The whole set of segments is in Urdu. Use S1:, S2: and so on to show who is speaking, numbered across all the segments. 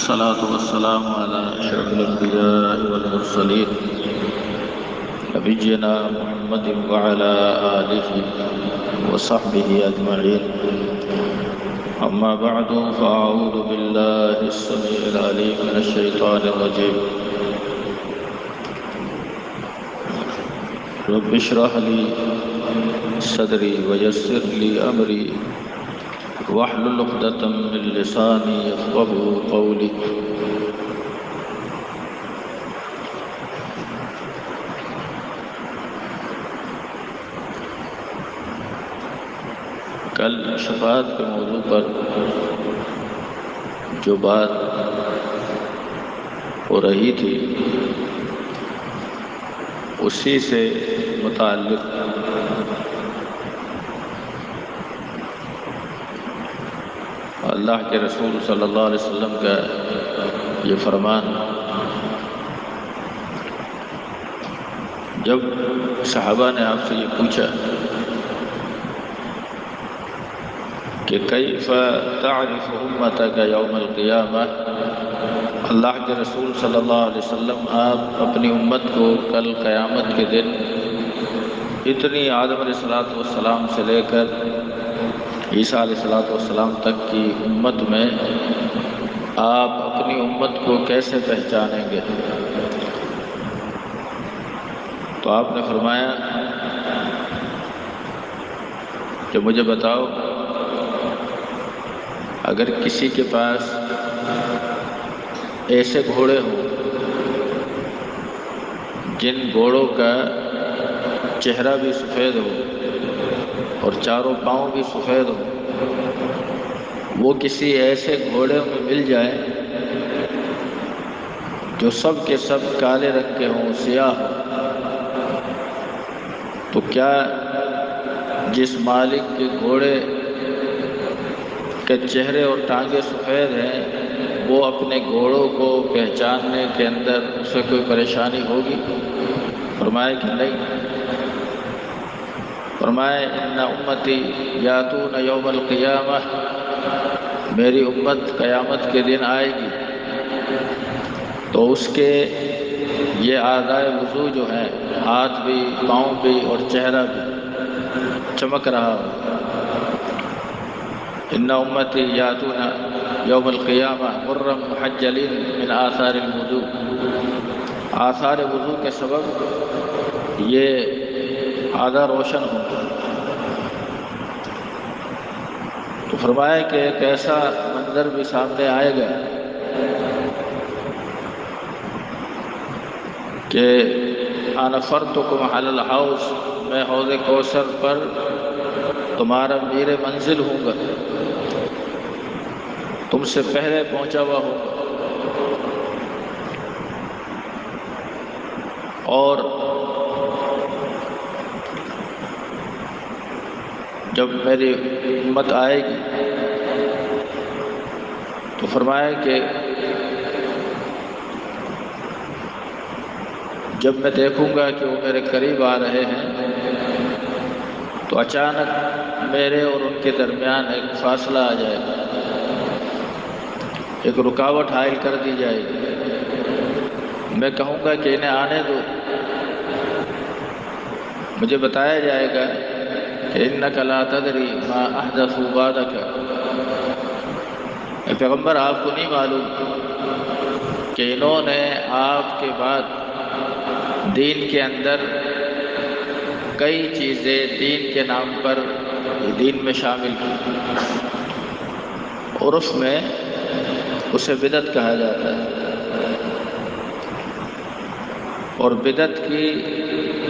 S1: والصلاة والسلام على أشرف الأنبياء والمرسلين نبينا محمد وعلى آله وصحبه أجمعين. أما بعد فأعوذ بالله السميع العليم من الشيطان الرجيم. رب اشرح لي صدري ويسر لي أمري واحلل عقدة من لساني يفقهوا قولي. کل شفاعت کے موضوع پر جو بات ہو رہی تھی اسی سے متعلق اللہ کے رسول صلی اللہ علیہ وسلم کا یہ فرمان، جب صحابہ نے آپ سے یہ پوچھا کہ کیف تعرف امتک یوم القیامہ، اللہ کے رسول صلی اللہ علیہ وسلم آپ اپنی امت کو کل قیامت کے دن اتنی آدم علیہ السلام سے لے کر عیسیٰ علیہ السلام تک کی امت میں آپ اپنی امت کو کیسے پہچانیں گے؟ تو آپ نے فرمایا کہ مجھے بتاؤ، اگر کسی کے پاس ایسے گھوڑے ہوں جن گھوڑوں کا چہرہ بھی سفید ہو اور چاروں پاؤں بھی سفید ہو، وہ کسی ایسے گھوڑے میں مل جائے جو سب کے سب کالے رنگ کے ہوں، سیاہ ہو، تو کیا جس مالک کے گھوڑے کے چہرے اور ٹانگیں سفید ہیں وہ اپنے گھوڑوں کو پہچاننے کے اندر اسے کوئی پریشانی ہوگی؟ فرمایا کہ نہیں۔ فرمایا ان امتی یاتون یوم القیامہ، میری امت قیامت کے دن آئے گی تو اس کے یہ اعضائے وضو جو ہیں، ہاتھ بھی، پاؤں بھی اور چہرہ بھی چمک رہا ہو۔ ان امتی یاتون یوم القیامہ غرا محجلین من آثار الوضو، آثار وضو کے سبب یہ اعضاء روشن ہوں۔ تو فرمایا کہ ایک ایسا منظر بھی سامنے آئے گا کہ انا فرتکم علی الحوض، میں حوض کوثر پر تمہارا میر منزل ہوں گا، تم سے پہلے پہنچا ہوا ہوں گا، اور جب میری امت آئے گی تو فرمایا کہ جب میں دیکھوں گا کہ وہ میرے قریب آ رہے ہیں تو اچانک میرے اور ان کے درمیان ایک فاصلہ آ جائے گا، ایک رکاوٹ حائل کر دی جائے گی۔ میں کہوں گا کہ انہیں آنے دو، مجھے بتایا جائے گا کہ انک لا تدری ما احدثوا بعدک، اے پیغمبر آپ کو نہیں معلوم کہ انہوں نے آپ کے بعد دین کے اندر کئی چیزیں دین کے نام پر دین میں شامل کی، عرف میں اسے بدعت کہا جاتا ہے، اور بدعت کی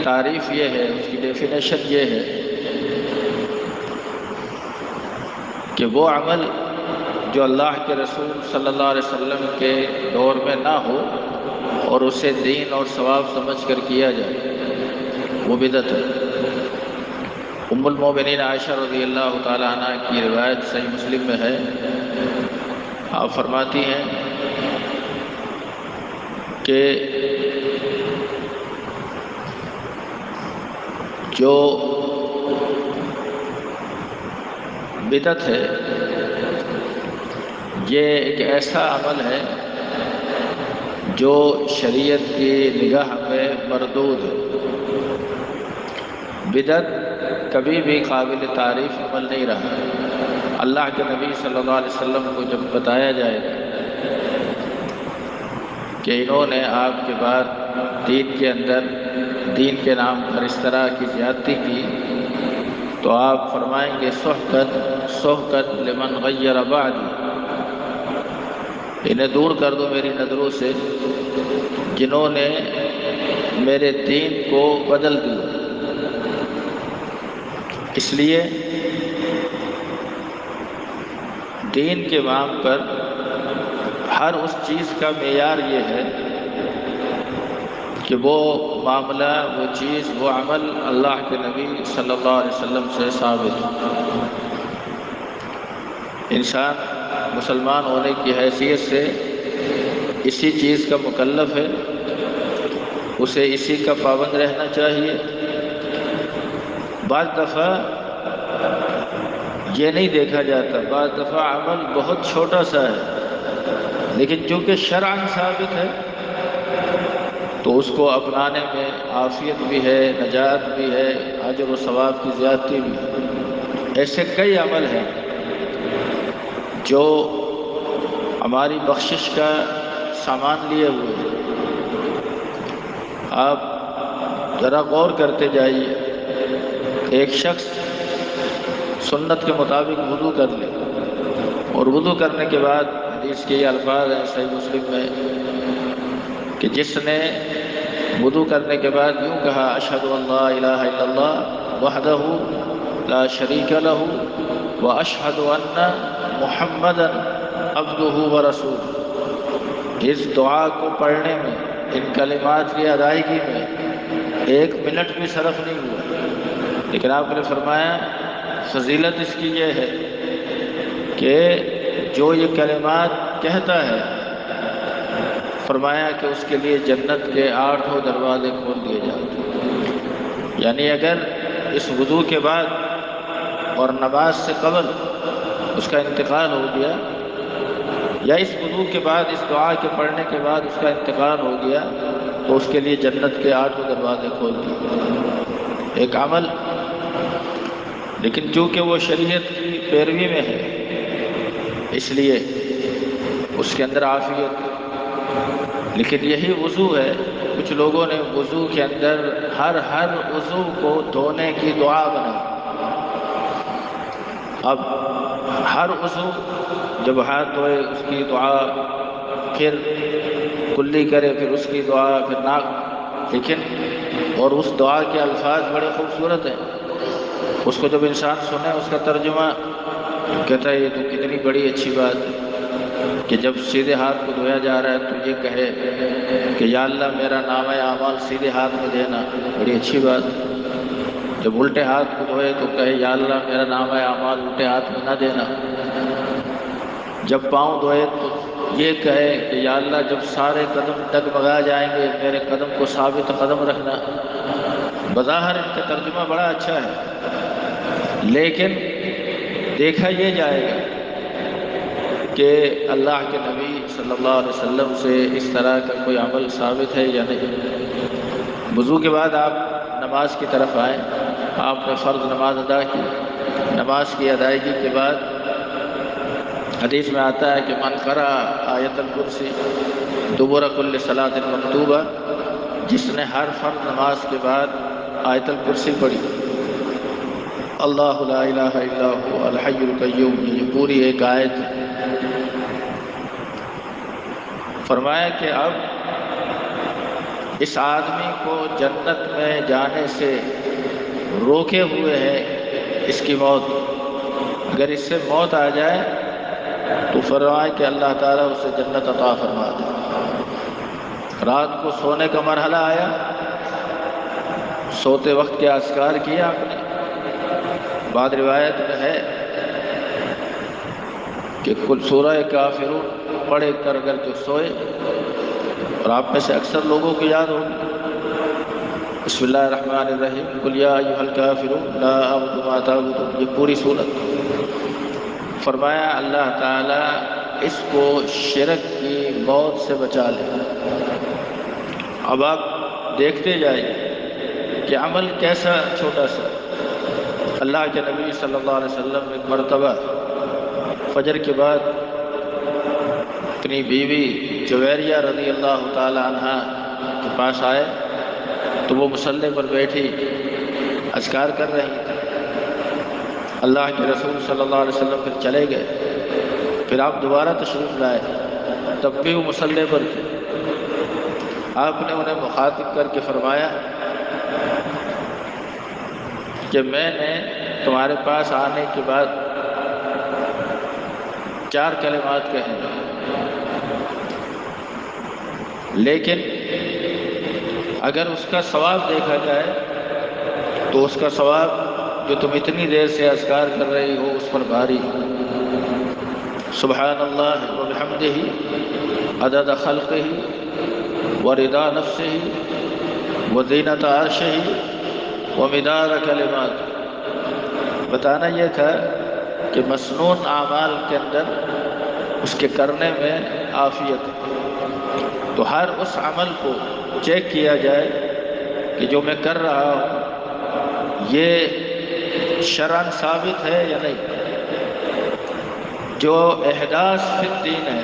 S1: تعریف یہ ہے، اس کی ڈیفینیشن یہ ہے کہ وہ عمل جو اللہ کے رسول صلی اللہ علیہ وسلم کے دور میں نہ ہو اور اسے دین اور ثواب سمجھ کر کیا جائے، وہ بدعت ہے۔ ام المومنین عائشہ رضی اللہ تعالی عنہ کی روایت صحیح مسلم میں ہے، آپ فرماتی ہیں کہ جو بدعت ہے یہ ایک ایسا عمل ہے جو شریعت کی نگاہ میں مردود ہے۔ بدعت کبھی بھی قابل تعریف عمل نہیں رہا۔ اللہ کے نبی صلی اللہ علیہ وسلم کو جب بتایا جائے گا کہ انہوں نے آپ کے بعد دین کے اندر دین کے نام پر اس طرح کی زیادتی کی، تو آپ فرمائیں گے سحقت سحقت لمن غیر بعدی، انہیں دور کر دو میری نظروں سے جنہوں نے میرے دین کو بدل دیا۔ اس لیے دین کے نام پر ہر اس چیز کا معیار یہ ہے کہ وہ معاملہ، وہ چیز، وہ عمل اللہ کے نبی صلی اللہ علیہ وسلم سے ثابت ہو۔ انسان مسلمان ہونے کی حیثیت سے اسی چیز کا مکلف ہے، اسے اسی کا پابند رہنا چاہیے۔ بعض دفعہ یہ نہیں دیکھا جاتا، بعض دفعہ عمل بہت چھوٹا سا ہے لیکن چونکہ شرعاً ثابت ہے تو اس کو اپنانے میں عافیت بھی ہے، نجات بھی ہے، اجر و ثواب کی زیادتی بھی ہے۔ ایسے کئی عمل ہیں جو ہماری بخشش کا سامان لیے ہوئے ہیں۔ آپ ذرا غور کرتے جائیے، ایک شخص سنت کے مطابق وضو کر لے اور وضو کرنے کے بعد حدیث کے یہ الفاظ ہیں صحیح مسلم میں کہ جس نے وضو کرنے کے بعد یوں کہا اشہد ان لا الہ الا اللہ وحدہ لا شریک لہ واشہد ان محمدا عبدہ ورسولہ، اس دعا کو پڑھنے میں، ان کلمات کی ادائیگی میں ایک منٹ بھی صرف نہیں ہوا، لیکن آپ نے فرمایا فضیلت اس کی یہ ہے کہ جو یہ کلمات کہتا ہے، فرمایا کہ اس کے لیے جنت کے 8 دروازے کھول دیے جاتے ہیں۔ یعنی اگر اس وضو کے بعد اور نماز سے قبل اس کا انتقال ہو گیا، یا اس وضو کے بعد اس دعا کے پڑھنے کے بعد اس کا انتقال ہو گیا، تو اس کے لیے جنت کے 8 دروازے کھول دیے۔ ایک عمل، لیکن چونکہ وہ شریعت کی پیروی میں ہے اس لیے اس کے اندر عافیت۔ لیکن یہی وضو ہے، کچھ لوگوں نے وضو کے اندر ہر وضو کو دھونے کی دعا بنائی۔ اب ہر وضو جب ہاتھ دھوئے اس کی دعا، پھر کلی کرے پھر اس کی دعا، پھر ناک، لیکن اور اس دعا کے الفاظ بڑے خوبصورت ہیں، اس کو جب انسان سنے اس کا ترجمہ کہتا ہے یہ تو کتنی بڑی اچھی بات ہے کہ جب سیدھے ہاتھ کو دھویا جا رہا ہے تو یہ کہے کہ یا اللہ میرا نامہ اعمال سیدھے ہاتھ میں دینا، بڑی اچھی بات ہے۔ جب الٹے ہاتھ کو دھوئے تو کہے یا اللہ میرا نامہ اعمال الٹے ہاتھ میں نہ دینا۔ جب پاؤں دھوئے تو یہ کہے کہ یا اللہ جب سارے قدم ڈگمگا جائیں گے میرے قدم کو ثابت قدم رکھنا۔ بظاہر ان کا ترجمہ بڑا اچھا ہے، لیکن دیکھا یہ جائے گا کہ اللہ کے نبی صلی اللہ علیہ وسلم سے اس طرح کا کوئی عمل ثابت ہے یا نہیں۔ وضو کے بعد آپ نماز کی طرف آئیں، آپ نے فرض نماز ادا کی، نماز کی ادائیگی کے بعد حدیث میں آتا ہے کہ من قرأ آیت الکرسی دبر کل صلاۃ مکتوبہ، جس نے ہر فرض نماز کے بعد آیت الکرسی پڑھی، اللہ لا الہ الا هو الحی القیوم، یہ پوری ایک آیت ہے۔ فرمایا کہ اب اس آدمی کو جنت میں جانے سے روکے ہوئے ہے اس کی موت، اگر اس سے موت آ جائے تو فرمایا کہ اللہ تعالیٰ اسے جنت عطا فرما دے۔ رات کو سونے کا مرحلہ آیا، سوتے وقت کے اذکار کیا آپ نے۔ بعض روایت میں ہے کہ کل سورہ کافرون پڑھ کر اگر جو سوئے، اور آپ میں سے اکثر لوگوں کو یاد ہوگی بسم اللہ الرحمن الرحیم قل یا ایھا الکافرون لا اعبد ما تعبدون، یہ پوری سورت۔ فرمایا اللہ تعالیٰ اس کو شرک کی موت سے بچا لے۔ اب آپ دیکھتے جائیں کہ عمل کیسا چھوٹا سا۔ اللہ کے نبی صلی اللہ علیہ وسلم ایک مرتبہ فجر کے بعد اپنی بیوی جویریہ رضی اللہ تعالی عنہا کے پاس آئے تو وہ مصلی پر بیٹھی اذکار کر رہی تھی۔ اللہ کے رسول صلی اللہ علیہ وسلم پھر چلے گئے، پھر آپ دوبارہ تشریف لائے، تب بھی وہ مصلی پر تھے۔ آپ نے انہیں مخاطب کر کے فرمایا کہ میں نے تمہارے پاس آنے کے بعد 4 کلمات کہیں، لیکن اگر اس کا ثواب دیکھا جائے تو اس کا ثواب جو تم اتنی دیر سے اذکار کر رہی ہو اس پر بھاری۔ سبحان اللہ و بحمدہ عدد خلقہ ورضا نفسہ وزینۃ عرشہ ومداد کلمات۔ بتانا یہ تھا کہ مسنون اعمال کے اندر اس کے کرنے میں عافیت ہے، تو ہر اس عمل کو چیک کیا جائے کہ جو میں کر رہا ہوں یہ شرعاً ثابت ہے یا نہیں۔ جو احداث فی الدین ہے،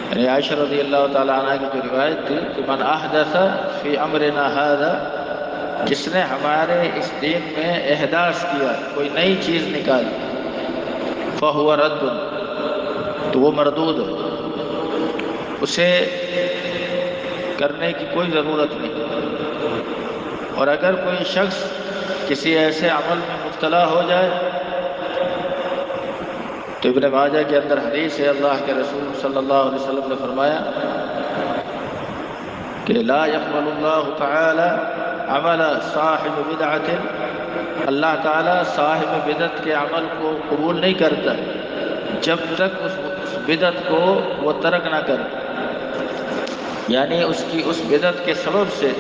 S1: یعنی عائشہ رضی اللہ تعالیٰ عنہ کی جو روایت تھی کہ من احدث فی امرنا ھذا، جس نے ہمارے اس دین میں احداث کیا، کوئی نئی چیز نکالی، فہو رد، تو وہ مردود ہے، اسے کرنے کی کوئی ضرورت نہیں۔ اور اگر کوئی شخص کسی ایسے عمل میں مبتلا ہو جائے تو ابن ماجہ کے اندر حدیث ہے، اللہ کے رسول صلی اللہ علیہ وسلم نے فرمایا کہ لا يقبل اللہ تعالی عمل صاحب بدعت، اللہ تعالیٰ صاحب بدعت کے عمل کو قبول نہیں کرتا جب تک اس بدعت کو وہ ترک نہ کرے، یعنی اس کی اس بدعت کے سبب سے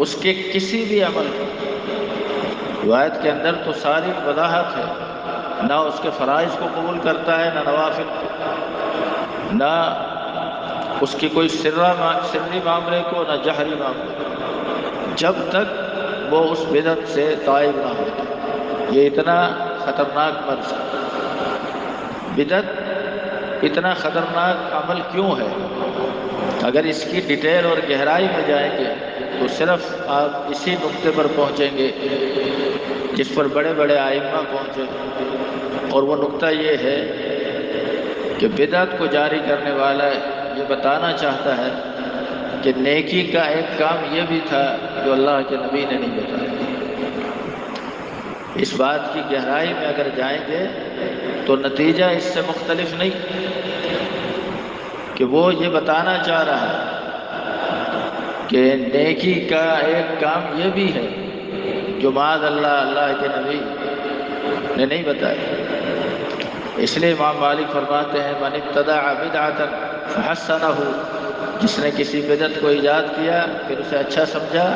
S1: اس کے کسی بھی عمل کو، روایت کے اندر تو ساری وضاحت ہے، نہ اس کے فرائض کو قبول کرتا ہے، نہ نوافل کو، نہ اس کی کوئی سری معاملے کو، نہ جہری معاملے کو، جب تک وہ اس بدعت سے تائب نہ ہو۔ یہ اتنا خطرناک مرض ہے۔ بدعت اتنا خطرناک عمل کیوں ہے؟ اگر اس کی ڈیٹیل اور گہرائی میں جائیں گے تو صرف آپ اسی نقطے پر پہنچیں گے جس پر بڑے بڑے ائمہ پہنچے، اور وہ نقطہ یہ ہے کہ بدعت کو جاری کرنے والا یہ بتانا چاہتا ہے کہ نیکی کا ایک کام یہ بھی تھا جو اللہ کے نبی نے نہیں بتایا۔ اس بات کی گہرائی میں اگر جائیں گے تو نتیجہ اس سے مختلف نہیں کہ وہ یہ بتانا چاہ رہا ہے کہ نیکی کا ایک کام یہ بھی ہے جو معاذ اللہ کے نبی نے نہیں بتایا۔ اس لیے امام مالک فرماتے ہیں من ابتدع بدعۃ فحسنہ، جس نے کسی بدعت کو ایجاد کیا پھر اسے اچھا سمجھا،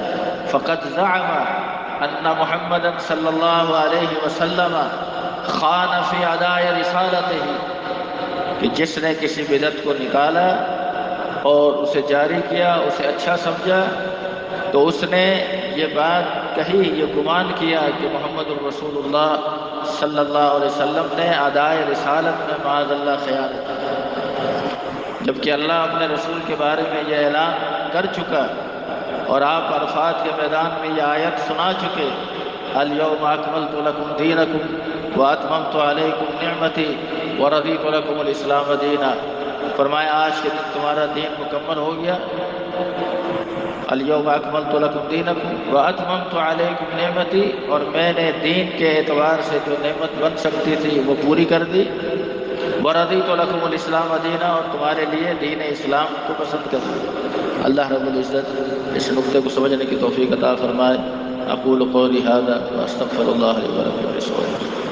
S1: فقد زعم ان محمد صلی اللہ علیہ وسلم خان فی اداء رسالتہ، کہ جس نے کسی بدعت کو نکالا اور اسے جاری کیا، اسے اچھا سمجھا، تو اس نے یہ بات کہی، یہ گمان کیا کہ محمد الرسول اللہ صلی اللہ علیہ وسلم نے ادائے رسالت میں معاذ اللہ خیانت کی، جبکہ اللہ اپنے رسول کے بارے میں یہ اعلان کر چکا اور آپ عرفات کے میدان میں یہ آیت سنا چکے، الیوم اکملت لکم دینکم واتممت علیکم نعمتی ورضیت لکم الاسلام دینا۔ فرمایا آج کے دن تمہارا دین مکمل ہو گیا، الیوم اکملت لکم دینکم واتممت علیکم نعمتی، اور میں نے دین کے اعتبار سے جو نعمت بن سکتی تھی وہ پوری کر دی، ورضیت لکم الاسلام دینا، اور تمہارے لیے دین اسلام کو پسند کر دیا۔ اللہ رب العزت اس نقطے کو سمجھنے کی توفیق عطا فرمائے۔ اقول قولی ھذا واستغفر اللہ لی ولکم ولسائر